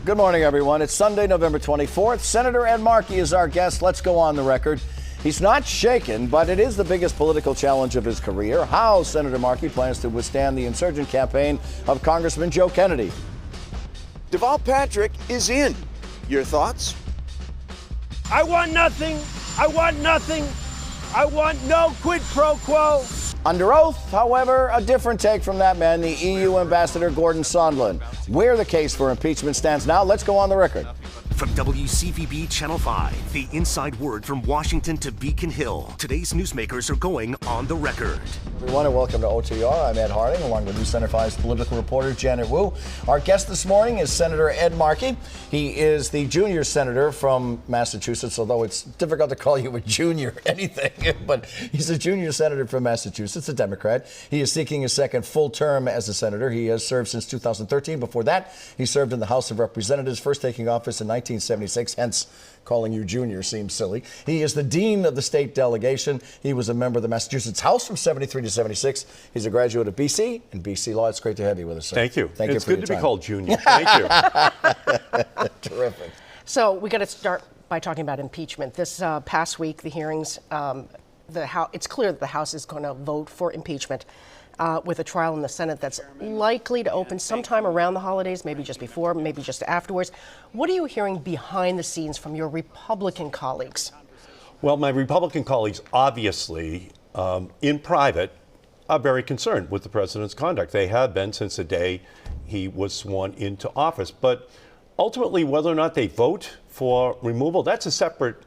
Good morning, everyone. It's Sunday, November 24th. Senator Ed Markey is our guest. Let's go on the record. He's not shaken, but it is the biggest political challenge of his career. How Senator Markey plans to withstand the insurgent campaign of Congressman Joe Kennedy. Deval Patrick is in. Your thoughts? I want nothing. I want nothing. I want no quid pro quo. Under oath, however, a different take from that man, the EU Ambassador Gordon Sondland. Where the case for impeachment stands now, let's go on the record. From WCVB Channel 5, the inside word from Washington to Beacon Hill. Today's newsmakers are going on the record. Everyone, and welcome to OTR. I'm Ed Harding, along with News Center 5's political reporter Janet Wu. Our guest this morning is Senator Ed Markey. He is the junior senator from Massachusetts, although it's difficult to call you a junior anything, but he's a junior senator from Massachusetts, a Democrat. He is seeking his second full term as a senator. He has served since 2013. Before that, he served in the House of Representatives, first taking office in 1976, hence calling you junior seems silly. He is the dean of the state delegation. He was a member of the Massachusetts House from 73 to 76. He's a graduate of BC and BC Law. It's great to have you with us, sir. Thank you. Thank you it's for good your to time. be called junior. Thank you. Terrific. So we got to start by talking about impeachment. This past week, the hearings, it's clear that the House is going to vote for impeachment with a trial in the Senate that's likely to open sometime around the holidays, maybe just before, maybe just afterwards. What are you hearing behind the scenes from your Republican colleagues? Well, my Republican colleagues, obviously, in private, are very concerned with the president's conduct. They have been since the day he was sworn into office. But ultimately, whether or not they vote for removal, that's a separate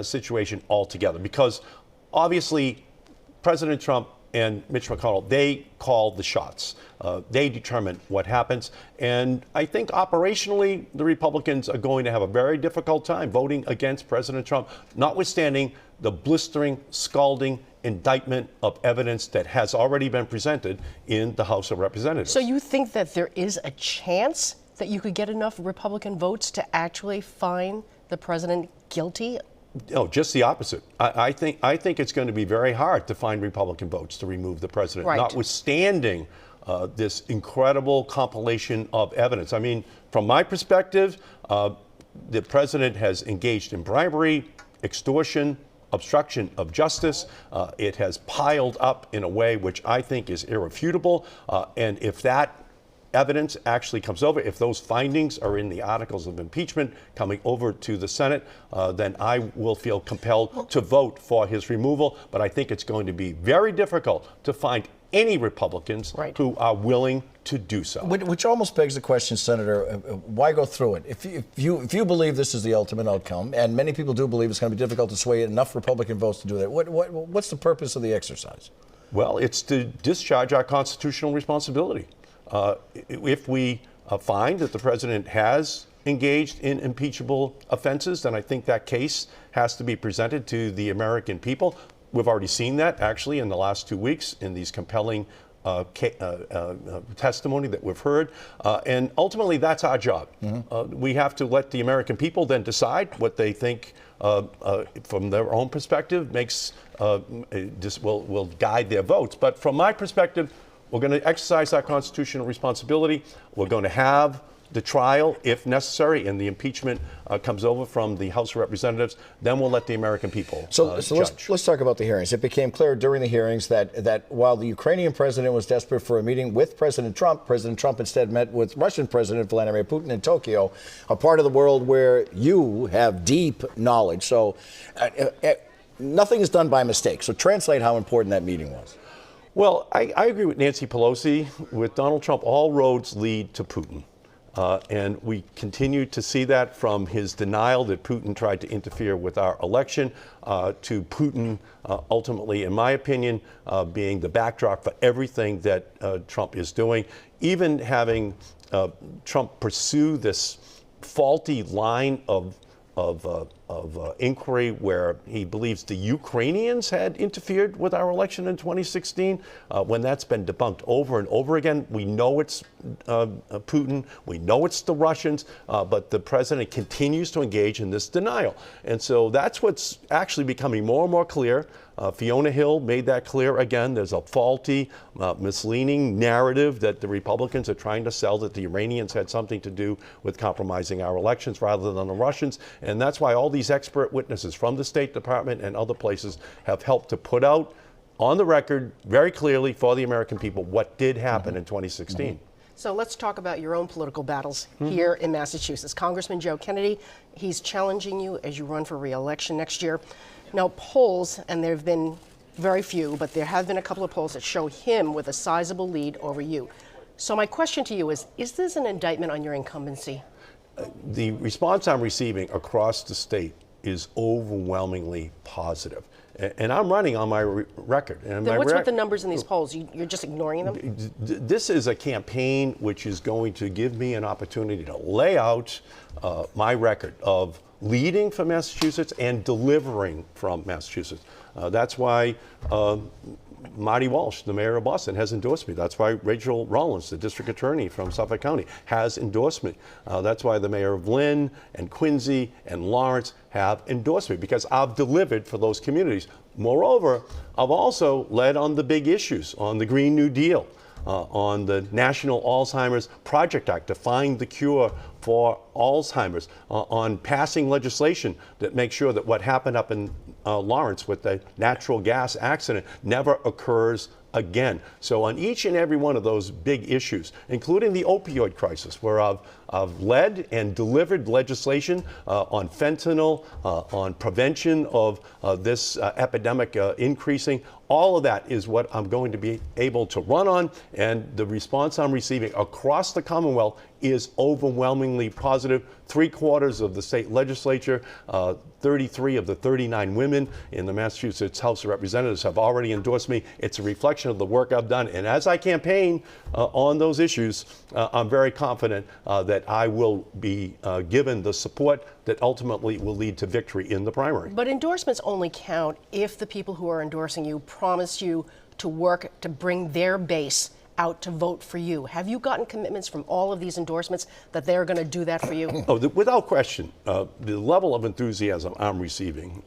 situation altogether. Because obviously, President Trump and Mitch McConnell, they call the shots. They determine what happens. And I think operationally, the Republicans are going to have a very difficult time voting against President Trump, notwithstanding the blistering, scalding indictment of evidence that has already been presented in the House of Representatives. So you think that there is a chance that you could get enough Republican votes to actually find the president guilty? No, just the opposite. I think it's going to be very hard to find Republican votes to remove the president, right, notwithstanding this incredible compilation of evidence. I mean, from my perspective, the president has engaged in bribery, extortion, obstruction of justice. It has piled up in a way which I think is irrefutable. And if that evidence actually comes over, if those findings are in the articles of impeachment coming over to the Senate, then I will feel compelled to vote for his removal. But I think it's going to be very difficult to find any Republicans who are willing to do so. Which almost begs the question, Senator, why go through it? If you believe this is the ultimate outcome, and many people do believe it's going to be difficult to sway enough Republican votes to do that, what's the purpose of the exercise? Well, it's to discharge our constitutional responsibility. If we find that the president has engaged in impeachable offenses, then I think that case has to be presented to the American people. We've already seen that, actually, in the last 2 weeks in these compelling testimony that we've heard. And ultimately, that's our job. Mm-hmm. We have to let the American people then decide what they think from their own perspective will guide their votes. But from my perspective, we're going to exercise our constitutional responsibility. We're going to have the trial, if necessary, and the impeachment comes over from the House of Representatives. Then we'll let the American people judge. Let's talk about the hearings. It became clear during the hearings that while the Ukrainian president was desperate for a meeting with President Trump instead met with Russian President Vladimir Putin in Tokyo, a part of the world where you have deep knowledge. So nothing is done by mistake. So translate how important that meeting was. Well, I agree with Nancy Pelosi. With Donald Trump, all roads lead to Putin. And we continue to see that from his denial that Putin tried to interfere with our election to Putin ultimately, in my opinion, being the backdrop for everything that Trump is doing. Even having Trump pursue this faulty line of inquiry where he believes the Ukrainians had interfered with our election in 2016, when that's been debunked over and over again. We know it's Putin, we know it's the Russians, but the president continues to engage in this denial. And so that's what's actually becoming more and more clear. Fiona Hill made that clear again. There's a faulty, misleading narrative that the Republicans are trying to sell, that the Iranians had something to do with compromising our elections rather than the Russians. And that's why all these expert witnesses from the State Department and other places have helped to put out on the record very clearly for the American people what did happen in 2016. So let's talk about your own political battles here in Massachusetts. Congressman Joe Kennedy, he's challenging you as you run for re-election next year. Now, polls, and there have been very few, but there have been a couple of polls that show him with a sizable lead over you. So my question to you is this an indictment on your incumbency? The response I'm receiving across the state is overwhelmingly positive. And I'm running on my record. And then what's with the numbers in these polls? You're just ignoring them? This is a campaign which is going to give me an opportunity to lay out my record of leading for Massachusetts and delivering from Massachusetts. That's why Marty Walsh, the mayor of Boston, has endorsed me. That's why Rachel Rollins, the district attorney from Suffolk County, has endorsed me. That's why the mayor of Lynn and Quincy and Lawrence have endorsed me, because I've delivered for those communities. Moreover, I've also led on the big issues, on the Green New Deal, on the National Alzheimer's Project Act to find the cure for Alzheimer's, on passing legislation that makes sure that what happened up in Lawrence with the natural gas accident never occurs again. So on each and every one of those big issues, including the opioid crisis, where I've led and delivered legislation on fentanyl, on prevention of this epidemic increasing, all of that is what I'm going to be able to run on, and the response I'm receiving across the Commonwealth is overwhelmingly positive. 3/4 of the state legislature, 33 of the 39 women in the Massachusetts House of Representatives have already endorsed me. It's a reflection of the work I've done. And as I campaign on those issues, I'm very confident that I will be given the support that ultimately will lead to victory in the primary. But endorsements only count if the people who are endorsing you promise you to work to bring their base out to vote for you. Have you gotten commitments from all of these endorsements that they're going to do that for you? Without question, the level of enthusiasm I'm receiving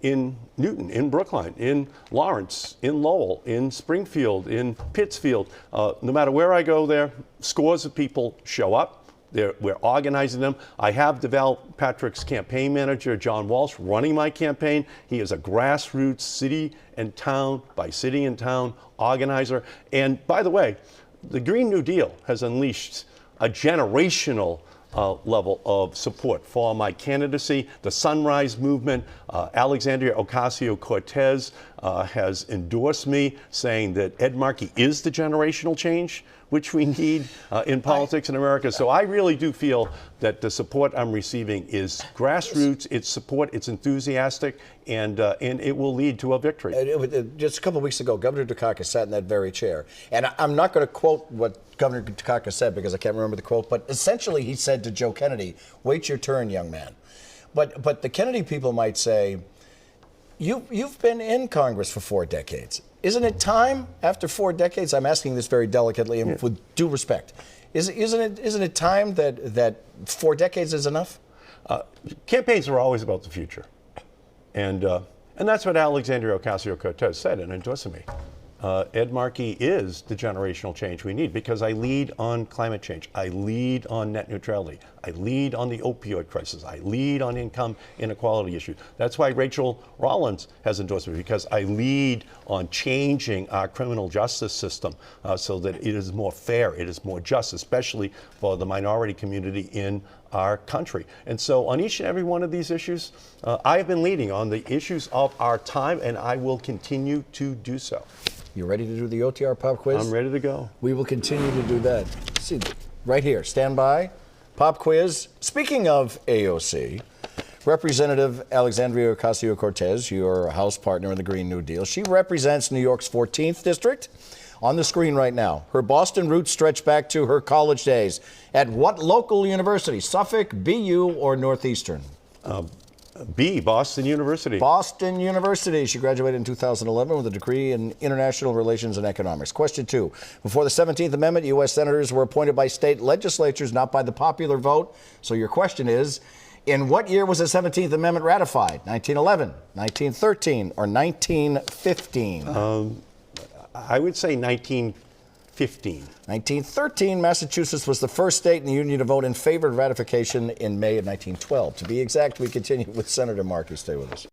in Newton, in Brookline, in Lawrence, in Lowell, in Springfield, in Pittsfield, no matter where I go there, scores of people show up. We're organizing them. I have developed Patrick's campaign manager, John Walsh, running my campaign. He is a grassroots city and town by city and town organizer. And by the way, the Green New Deal has unleashed a generational level of support for my candidacy. The Sunrise Movement, Alexandria Ocasio-Cortez has endorsed me, saying that Ed Markey is the generational change which we need in politics in America. So I really do feel that the support I'm receiving is grassroots, it's support, it's enthusiastic, and it will lead to a victory. Just a couple of weeks ago, Governor Dukakis sat in that very chair. And I'm not going to quote what Governor Dukakis said because I can't remember the quote, but essentially he said to Joe Kennedy, wait your turn, young man. But the Kennedy people might say, you've been in Congress for 4 decades. Isn't it time, after 4 decades, I'm asking this very delicately and with due respect, isn't it time that 4 decades is enough? Campaigns are always about the future. And that's what Alexandria Ocasio-Cortez said in endorsing me. Ed Markey is the generational change we need because I lead on climate change. I lead on net neutrality. I lead on the opioid crisis. I lead on income inequality issues. That's why Rachel Rollins has endorsed me, because I lead on changing our criminal justice system so that it is more fair, it is more just, especially for the minority community in our country. And so on each and every one of these issues, I have been leading on the issues of our time, and I will continue to do so. You ready to do the OTR pop quiz? I'm ready to go. We will continue to do that. See, right here, stand by. Pop quiz. Speaking of AOC, Representative Alexandria Ocasio-Cortez, your House partner in the Green New Deal, she represents New York's 14th district. On the screen right now, her Boston roots stretch back to her college days. At what local university? Suffolk, BU, or Northeastern? B, Boston University. Boston University. She graduated in 2011 with a degree in international relations and economics. Question 2. Before the 17th Amendment, U.S. senators were appointed by state legislatures, not by the popular vote. So your question is, in what year was the 17th Amendment ratified? 1911, 1913, or 1915? I would say 1915. 1913, Massachusetts was the first state in the Union to vote in favor of ratification in May of 1912. To be exact, we continue with Senator Markey. Stay with us.